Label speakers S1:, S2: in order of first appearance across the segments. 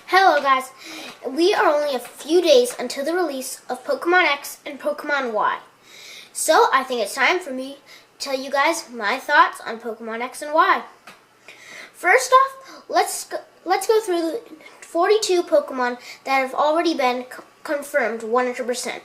S1: Hello guys, we are only a few days until the release of Pokémon X and Pokémon Y. So I think it's time for me to tell you guys my thoughts on Pokémon X and Y. First off, let's go through the 42 Pokémon that have already been confirmed 100%.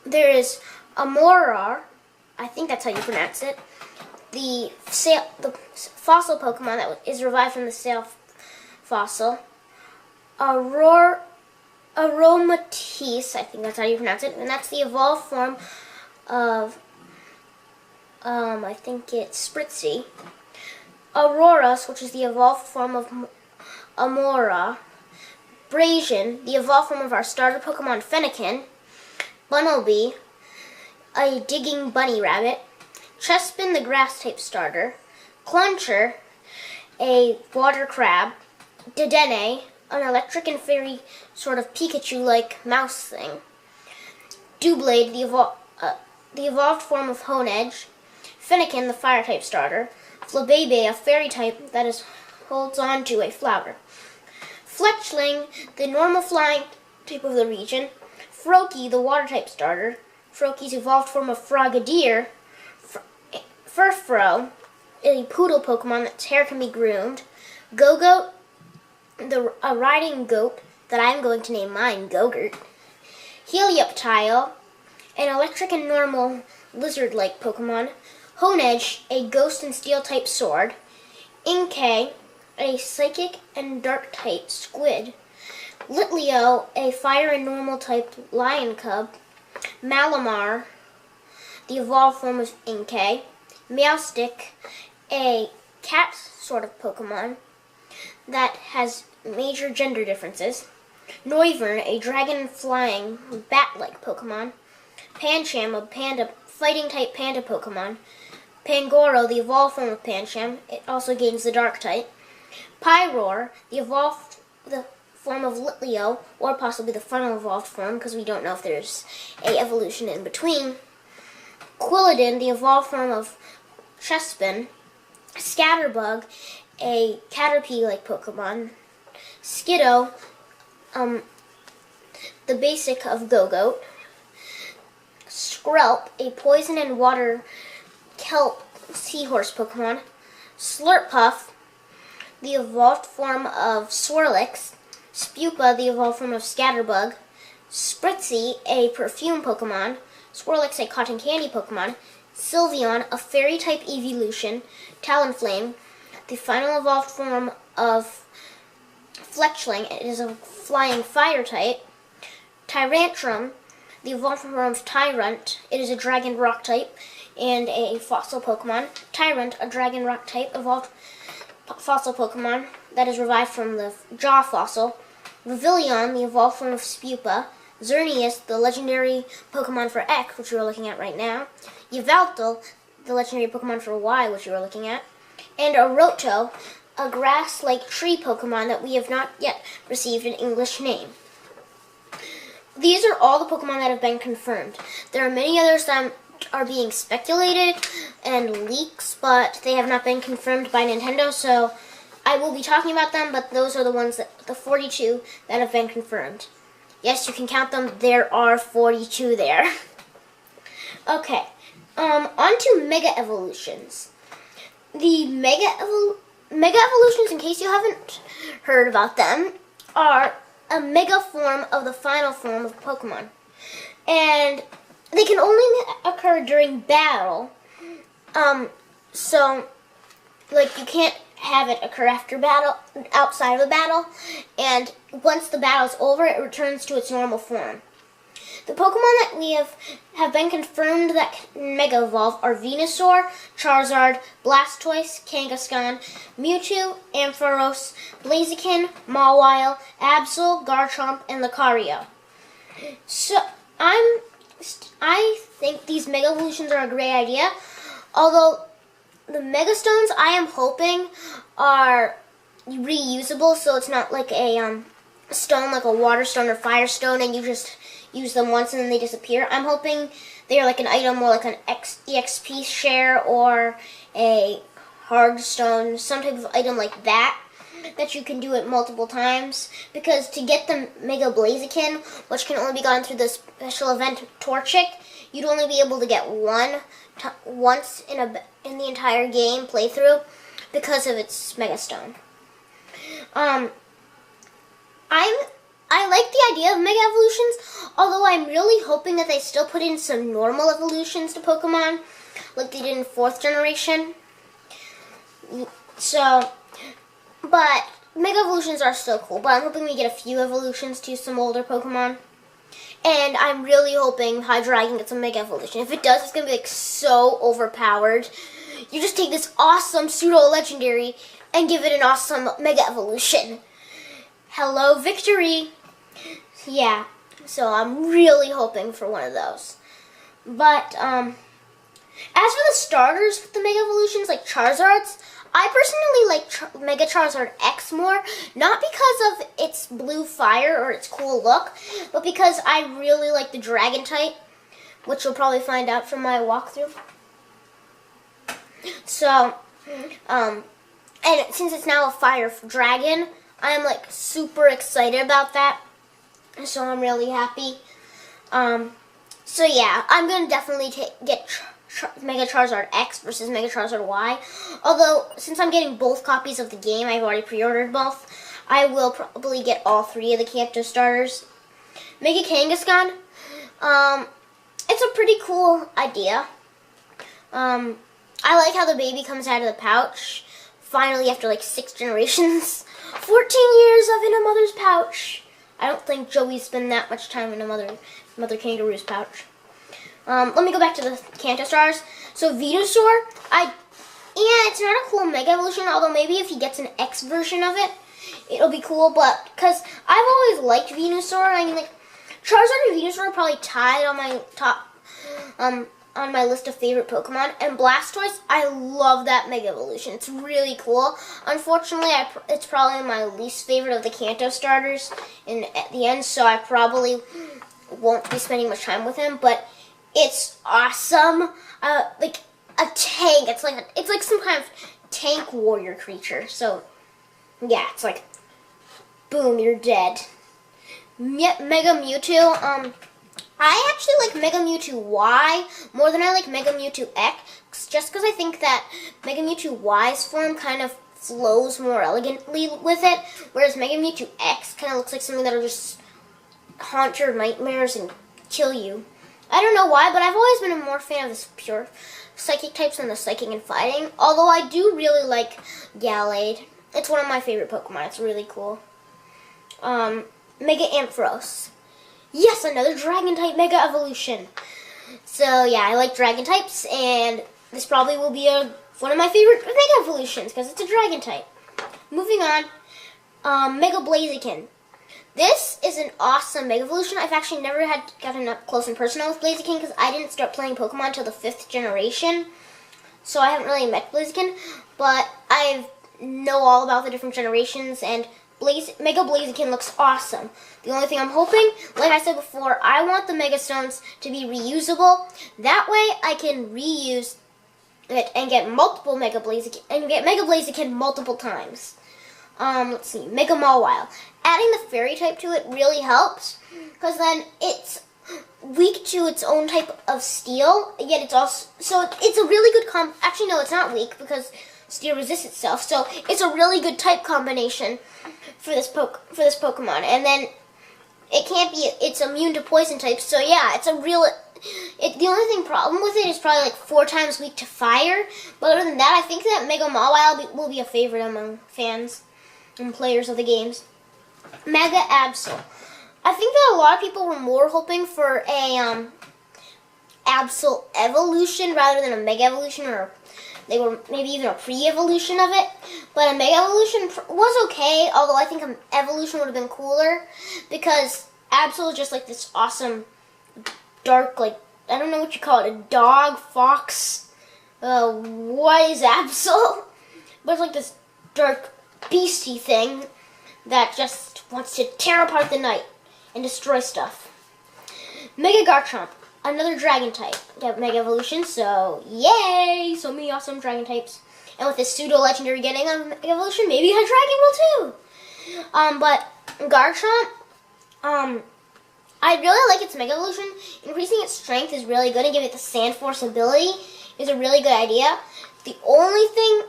S1: There is Amorar, I think that's how you pronounce it, the fossil Pokémon that is revived from the sail fossil. Aromatisse, I think that's how you pronounce it, and that's the evolved form of, I think it's Spritzy. Auroras, which is the evolved form of Amora. Brazian, the evolved form of our starter Pokemon Fennekin. Bunnelby, a digging bunny rabbit. Chespin, the grass-type starter. Cluncher, a water crab. Dedenne, an electric and fairy sort of Pikachu-like mouse thing. Doublade, the evolved form of Honedge. Fennekin, the fire-type starter. Flabebe, a fairy-type that holds on to a flower. Fletchling, the normal flying type of the region. Froakie, the water-type starter. Froakie's evolved form of Frogadier. Furfrou, a poodle Pokemon that's hair can be groomed. Gogoat, a riding goat that I'm going to name mine Gogurt. Helioptile, an electric and normal lizard-like Pokemon. Honedge, a ghost and steel-type sword. Inkay, a psychic and dark-type squid. Litleo, a fire and normal-type lion cub. Malamar, the evolved form of Inkay. Meowstic, a cat sort of Pokemon that has major gender differences. Noivern, a dragon-flying, bat-like Pokemon. Pancham, a fighting-type panda Pokemon. Pangoro, the evolved form of Pancham. It also gains the dark type. Pyroar, the form of Litleo, or possibly the final evolved form, because we don't know if there's a evolution in between. Quilladin, the evolved form of Chespin. Scatterbug, a Caterpie-like Pokemon. Skiddo, the basic of Gogoat. Skrelp, a poison and water kelp seahorse Pokemon. Slurpuff, the evolved form of Swirlix. Spupa, the evolved form of Scatterbug. Spritzy, a perfume Pokemon. Swirlix, a cotton candy Pokemon. Sylveon, a fairy-type evolution. Talonflame, the final evolved form of Fletchling. It is a flying fire type. Tyrantrum, the evolved form of Tyrant. It is a dragon rock type and a fossil Pokemon. Tyrant, a dragon rock type evolved fossil Pokemon that is revived from the Jaw fossil. Revilion, the evolved form of Spupa. Xerneas, the legendary Pokemon for X, which we're looking at right now. Yveltal, the legendary Pokemon for Y, which we're looking at. And Aroto, a grass-like tree Pokemon that we have not yet received an English name. These are all the Pokemon that have been confirmed. There are many others that are being speculated and leaks, but they have not been confirmed by Nintendo, so I will be talking about them, but those are the ones the 42 that have been confirmed. Yes, you can count them. There are 42 there. Okay, on to Mega Evolutions. The Mega Evolutions, in case you haven't heard about them, are a mega form of the final form of Pokemon. And they can only occur during battle. So, like, you can't have it occur after battle, outside of a battle, and once the battle's over, it returns to its normal form. The Pokemon that we have been confirmed that can Mega Evolve are Venusaur, Charizard, Blastoise, Kangaskhan, Mewtwo, Ampharos, Blaziken, Mawile, Absol, Garchomp, and Lucario. So, I think these Mega Evolutions are a great idea, although the Mega Stones I am hoping are reusable, so it's not like a stone like a water stone or fire stone and you just use them once and then they disappear. I'm hoping they are like an item or like an EXP share or a hard stone, some type of item like that. that you can do it multiple times, because to get the Mega Blaziken, which can only be gotten through the special event Torchic, you'd only be able to get once in the entire game playthrough because of its Mega Stone. I like the idea of Mega Evolutions, although I'm really hoping that they still put in some normal evolutions to Pokemon, like they did in 4th generation. So, but Mega Evolutions are still cool, but I'm hoping we get a few evolutions to some older Pokemon. And I'm really hoping Hydreigon gets a Mega Evolution. If it does, it's going to be like so overpowered. You just take this awesome pseudo-legendary and give it an awesome Mega Evolution. Hello, victory! Yeah, so I'm really hoping for one of those. But, as for the starters with the Mega Evolutions, like Charizard's, I personally like Mega Charizard X more, not because of its blue fire or its cool look, but because I really like the Dragon type, which you'll probably find out from my walkthrough. So, and since it's now a fire dragon, I'm like super excited about that. So I'm really happy. So yeah, I'm gonna definitely get Mega Charizard X versus Mega Charizard Y. Although, since I'm getting both copies of the game, I've already pre-ordered both, I will probably get all 3 of the Kanto starters. Mega Kangaskhan, it's a pretty cool idea. I like how the baby comes out of the pouch, finally after like 6 generations. 14 years of in a mother's pouch. I don't think Joey's spent that much time in a mother kangaroo's pouch. Let me go back to the Kanto stars. So Venusaur, it's not a cool Mega Evolution, although maybe if he gets an X version of it, it'll be cool. But because I've always liked Venusaur, I mean, like Charizard and Venusaur are probably tied on my top, on my list of favorite Pokemon. And Blastoise, I love that Mega Evolution. It's really cool. Unfortunately, it's probably my least favorite of the Kanto starters at the end, so I probably won't be spending much time with him. But it's awesome. Like a tank. It's like some kind of tank warrior creature. So yeah, it's like boom, you're dead. Mega Mewtwo. I actually like Mega Mewtwo Y more than I like Mega Mewtwo X, just because I think that Mega Mewtwo Y's form kind of flows more elegantly with it, whereas Mega Mewtwo X kind of looks like something that'll just haunt your nightmares and kill you. I don't know why, but I've always been a more fan of this pure psychic types than the psychic and fighting, although I do really like Gallade. It's one of my favorite Pokemon. It's really cool. Mega Ampharos. Yes, another Dragon-type Mega Evolution. So, yeah, I like Dragon types, and this probably will be one of my favorite Mega Evolutions, because it's a Dragon-type. Moving on, Mega Blaziken. This is an awesome Mega Evolution. I've actually never gotten up close and personal with Blaziken, because I didn't start playing Pokemon until the 5th generation, so I haven't really met Blaziken, but I know all about the different generations, and Mega Blaziken looks awesome. The only thing I'm hoping, like I said before, I want the Mega Stones to be reusable. That way I can reuse it and get multiple Mega Blaziken, and get Mega Blaziken multiple times. Let's see, Mega Mawile. Adding the fairy type to it really helps, because then it's weak to its own type of steel, yet it's also, so it's a really good actually no, it's not weak, because steel resists itself, so it's a really good type combination for this Pokemon. And then it's immune to poison types, so yeah, it's a real, the only problem with it is probably like 4 times weak to fire, but other than that, I think that Mega Mawile will be a favorite among fans and players of the games. Mega Absol. I think that a lot of people were more hoping for a Absol evolution rather than a Mega Evolution, or they were maybe even a pre-evolution of it. But a Mega Evolution was okay, although I think an evolution would have been cooler, because Absol is just like this awesome, dark, like, I don't know what you call it, a dog, fox, what is Absol? But it's like this dark, beastie thing that just wants to tear apart the night and destroy stuff. Mega Garchomp. Another dragon type Mega Evolution, so yay! So many awesome dragon types. And with his pseudo-legendary getting a Mega Evolution, maybe a Dragon will too. But Garchomp, I really like its Mega Evolution. Increasing its strength is really good, and giving it the Sand Force ability is a really good idea. The only thing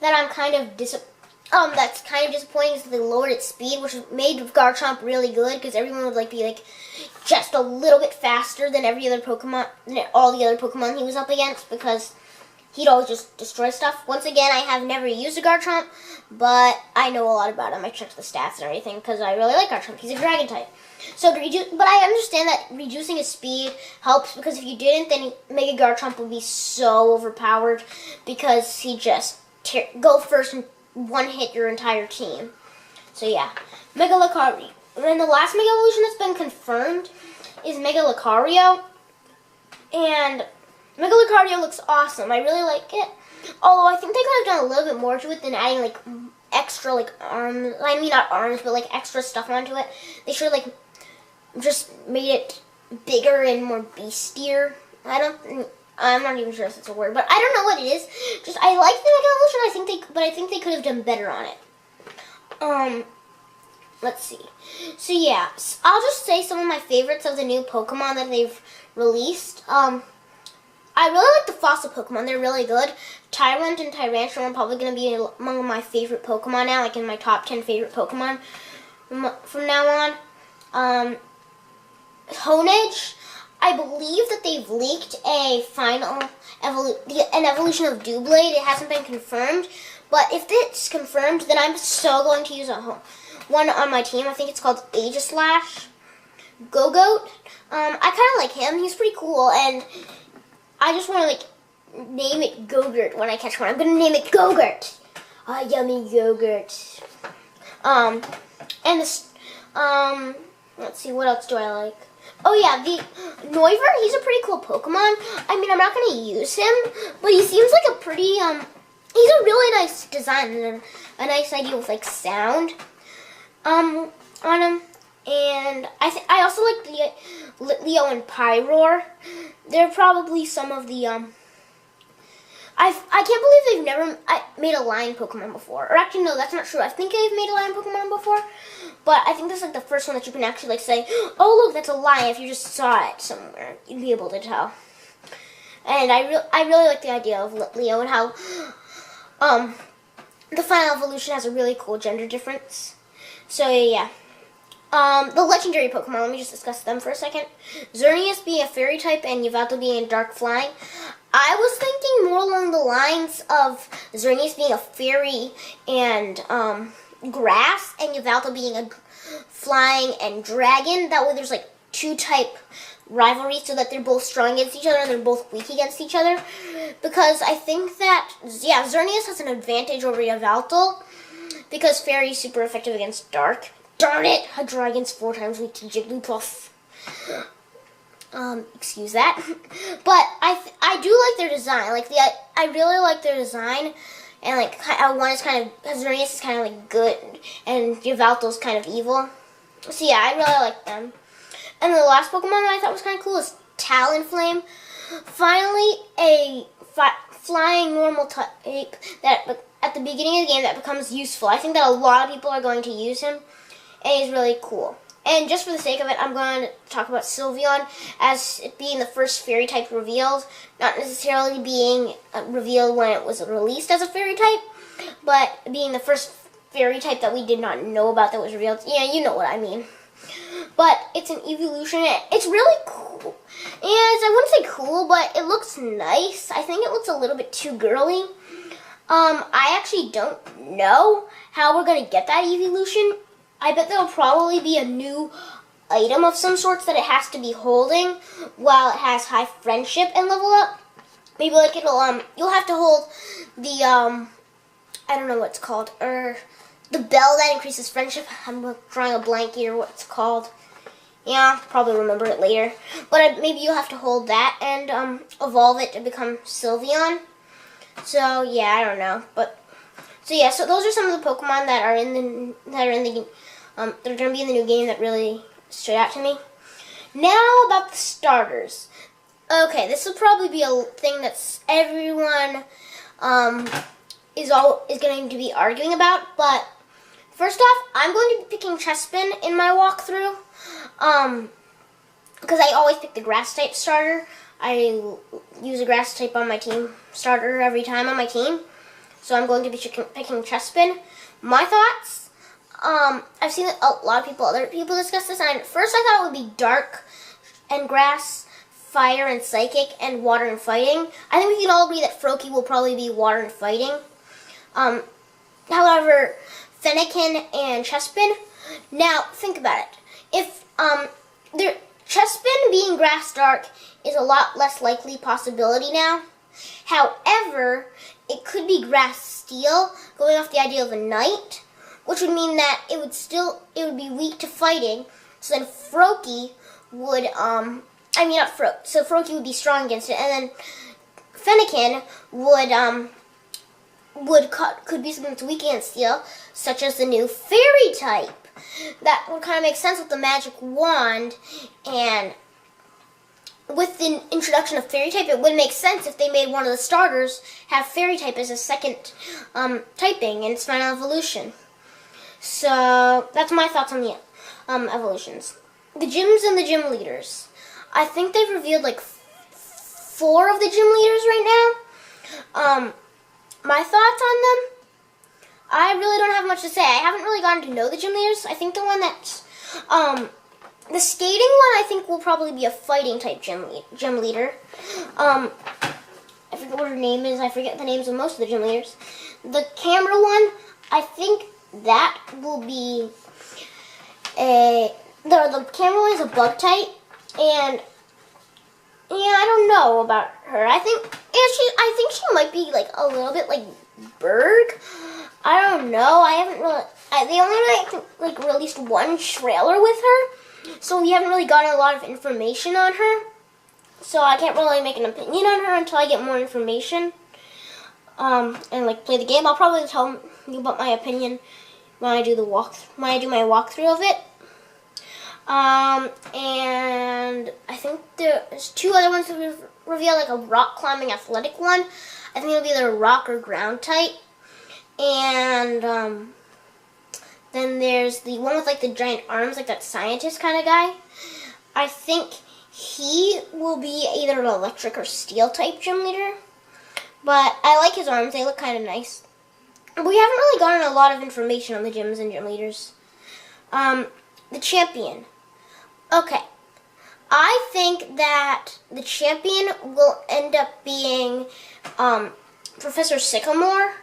S1: that I'm kind of that's kind of disappointing is that they lowered its speed, which made Garchomp really good, because everyone would be just a little bit faster than every other Pokemon, all the other Pokemon he was up against, because he'd always just destroy stuff. Once again, I have never used a Garchomp, but I know a lot about him. I checked the stats and everything, because I really like Garchomp. He's a Dragon type. But I understand that reducing his speed helps, because if you didn't, then Mega Garchomp would be so overpowered, because he just go first and one hit your entire team. So yeah, Mega Lucario. And the last Mega Evolution that's been confirmed is Mega Lucario. And Mega Lucario looks awesome. I really like it. Although I think they could have done a little bit more to it than adding extra arms. I mean not arms, but extra stuff onto it. They should have just made it bigger and more beastier. I'm not even sure if it's a word, but I don't know what it is. Just I like the Mega Evolution. I think they could have done better on it. Let's see. So yeah, I'll just say some of my favorites of the new Pokemon that they've released. I really like the fossil Pokemon. They're really good. Tyrant and Tyrantrum are probably going to be among my favorite Pokemon now, in my top 10 favorite Pokemon from now on. Honedge, I believe that they've leaked a final an evolution of Doublade. It hasn't been confirmed, but if it's confirmed, then I'm so going to use one on my team. I think it's called Aegislash. Gogoat. I kind of like him. He's pretty cool, and I just want to name it Gogurt when I catch one. I'm gonna name it Gogurt. Yummy yogurt. And this. Let's see. What else do I like? Oh yeah, the Noivern, he's a pretty cool Pokemon. I mean, I'm not going to use him, but he seems like a pretty, he's a really nice design and a nice idea with sound, on him. And I also like the Litleo and Pyroar. They're probably some of the, I can't believe they've never made a lion Pokemon before. Or actually, no, that's not true. I think they've made a lion Pokemon before. But I think this is the first one that you can actually say, oh, look, that's a lion. If you just saw it somewhere, you'd be able to tell. And I really like the idea of Litleo and how the final evolution has a really cool gender difference. So, yeah. The legendary Pokemon, let me just discuss them for a second. Xerneas being a fairy type and Yveltal being a dark flying. I was thinking more along the lines of Xerneas being a fairy and grass, and Yveltal being a flying and dragon. That way there's two type rivalry, so that they're both strong against each other and they're both weak against each other. Because I think that, yeah, Xerneas has an advantage over Yveltal, because fairy is super effective against dark. Darn it! A dragon's 4 times weak to Jigglypuff. Excuse that. But I do like their design. I really like their design. And one is Xerneas is kind of good, and Yveltal's kind of evil. So yeah, I really like them. And the last Pokemon that I thought was kind of cool is Talonflame. Finally, a flying normal type that at the beginning of the game that becomes useful. I think that a lot of people are going to use him, and he's really cool. And just for the sake of it, I'm going to talk about Sylveon as it being the first fairy type revealed. Not necessarily being revealed when it was released as a fairy type, but being the first fairy type that we did not know about that was revealed. Yeah, you know what I mean. But it's an evolution. It's really cool. And I wouldn't say cool, but it looks nice. I think it looks a little bit too girly. I actually don't know how we're going to get that evolution. I bet there'll probably be a new item of some sorts that it has to be holding while it has high friendship and level up. Maybe you'll have to hold the, I don't know what it's called, or the bell that increases friendship. I'm drawing a blank here what it's called. Yeah, probably remember it later. But maybe you'll have to hold that and evolve it to become Sylveon. So yeah, I don't know, but so yeah, so those are some of the Pokemon that are they're gonna be in the new game that really stood out to me. Now about the starters. Okay, this will probably be a thing that's everyone is going to be arguing about. But first off, I'm going to be picking Chespin in my walkthrough, because I always pick the grass type starter. I use a grass type on my team starter every time on my team, so I'm going to be picking Chespin. My thoughts. I've seen other people discuss this, and at first I thought it would be dark and grass, fire and psychic, and water and fighting. I think we can all agree that Froakie will probably be water and fighting. However, Fennekin and Chespin. Now think about it. If Chespin being grass dark is a lot less likely possibility now. However, it could be grass steel, going off the idea of a knight, which would mean that it would be weak to fighting. So then Froakie would, so Froakie would be strong against it, and then Fennekin could be something that's weak against steel, such as the new fairy type. That would kind of make sense with the magic wand, and with the introduction of fairy type, it would make sense if they made one of the starters have fairy type as a second typing in its final evolution. So that's my thoughts on the evolutions. The gyms and the gym leaders. I think they've revealed like 4 of the gym leaders right now. My thoughts on them, I really don't have much to say. I haven't really gotten to know the gym leaders. I think the one that's, the skating one, I think will probably be a fighting type gym leader. I forget what her name is. I forget the names of most of the gym leaders. The camera one, I think that will be the camera one is a bug type, and yeah, I don't know about her. I think she might be like a little bit like Berg. I don't know. I haven't really. They only released one trailer with her, so we haven't really gotten a lot of information on her. So I can't really make an opinion on her until I get more information. And like play the game. I'll probably tell you about my opinion when I do my walkthrough of it. And I think there's 2 other ones that we've revealed, like a rock climbing athletic one. I think it'll be either rock or ground type. And then there's the one with like the giant arms, like that scientist kind of guy. I think he will be either an electric or steel type gym leader. But I like his arms, they look kind of nice. We haven't really gotten a lot of information on the gyms and gym leaders. The champion. Okay. I think that the champion will end up being Professor Sycamore.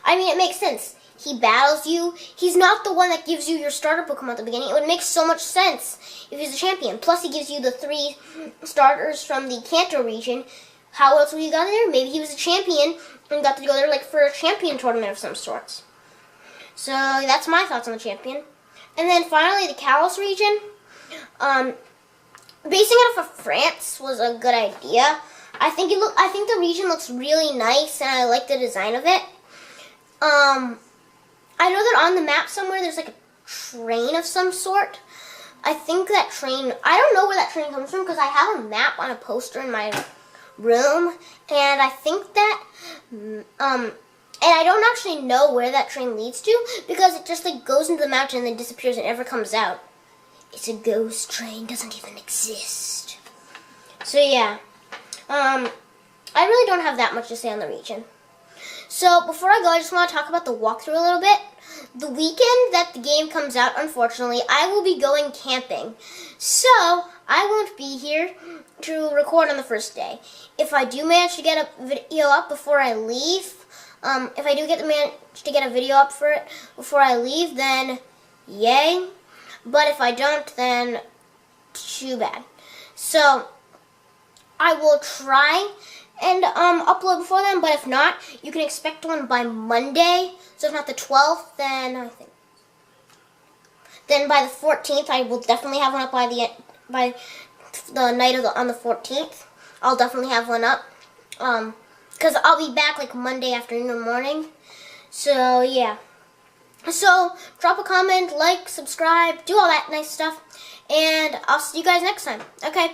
S1: I mean, it makes sense. He battles you. He's not the one that gives you your starter Pokemon at the beginning. It would make so much sense if he's a champion. Plus, he gives you the 3 starters from the Kanto region. How else would he got there? Maybe he was a champion and got to go there like for a champion tournament of some sorts. So that's my thoughts on the champion. And then finally, the Kalos region. Basing it off of France was a good idea. I think the region looks really nice, and I like the design of it. I know that on the map somewhere there's like a train of some sort. I think that train, I don't know where that train comes from because I have a map on a poster in my room, and I think that, and I don't actually know where that train leads to because it just like goes into the mountain and then disappears and never comes out. It's a ghost train, doesn't even exist. So yeah, I really don't have that much to say on the region. So before I go, I just want to talk about the walkthrough a little bit. The weekend that the game comes out, unfortunately, I will be going camping. So I won't be here to record on the first day. If I do manage to get a video up before I leave, if I do manage to get a video up for it before I leave, then yay. But if I don't, then too bad. So I will try and upload before then, but if not, you can expect one by Monday. So if not the 12th, then I think then by the 14th, I will definitely have one up by the night of on the 14th. I'll definitely have one up because I'll be back like Monday afternoon or morning. So yeah. So drop a comment, like, subscribe, do all that nice stuff, and I'll see you guys next time. Okay.